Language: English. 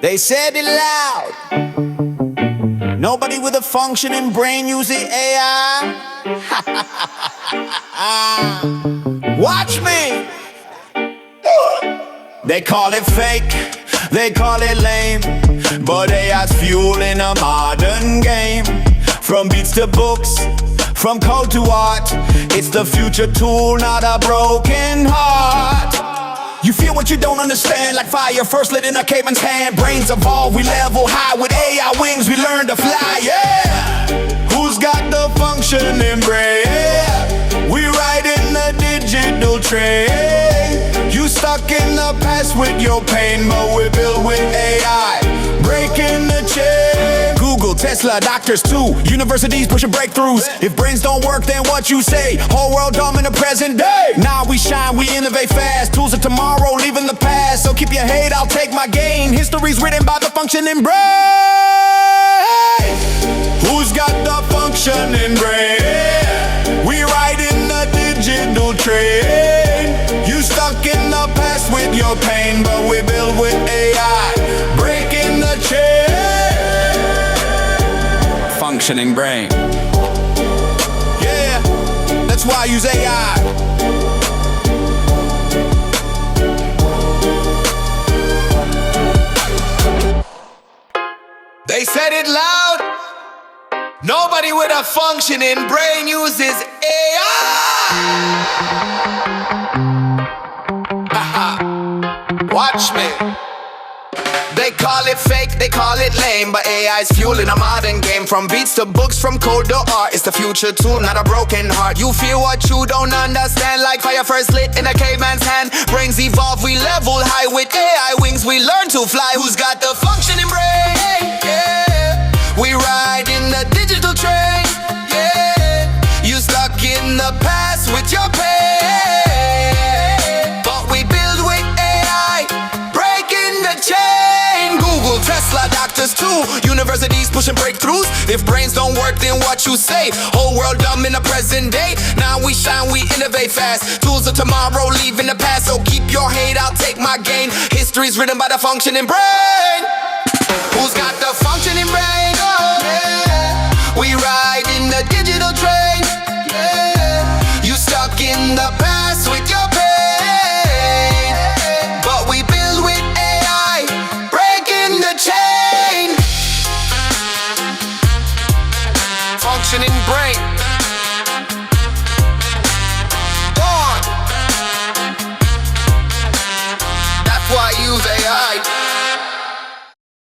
They said it loud. Nobody with a functioning brain using AI. Watch me. They call it fake, they call it lame, but AI's fueling a modern game. From beats to books, from code to art, it's the future tool, not a broken heart. You feel what you don't understand, like fire first lit in a caveman's hand. Brains evolve, we level high. With AI wings, we learn to fly, yeah. Who's got the functioning brain? We ride in the digital train. You stuck in the past with your pain, but we're built with AI, breaking the chain. Google, Tesla, doctors too, universities pushing breakthroughs. If brains don't work, then what you say? Whole world dumb in the present day. Now we shine, we innovate fast. Tools of tomorrow, leaving the past. So keep your hate, I'll take my gain. History's written by the functioning brain. Who's got the functioning brain? We ride in the digital train. You stuck in the past with your pain, but we build with AI, breaking the chain. Functioning brain. Yeah, that's why I use AI. They said it loud. Nobody with a functioning brain uses AI. Watch me. They call it fake, they call it lame, but AI's fueling a modern game. From beats to books, from code to art, it's the future tool, not a broken heart. You feel what you don't understand, like fire first lit in a caveman's hand. Brains evolve, we level high. With AI wings, we learn to fly. Who's got the functioning brain? Yeah, we ride in the digital train. Yeah, you stuck in the past with your pain, but we build with AI, breaking the chain. Google, Tesla, doctors too, universities pushing breakthroughs. If brains don't work, then what you say? Whole world dumb in the present day. Now we shine, we innovate fast. Tools of tomorrow, leaving the past. So keep your hate, I'll take my gain. History's written by the functioning brain. Who's got the functioning brain? Oh, yeah. We ride in the digital train. Yeah. You stuck in the past.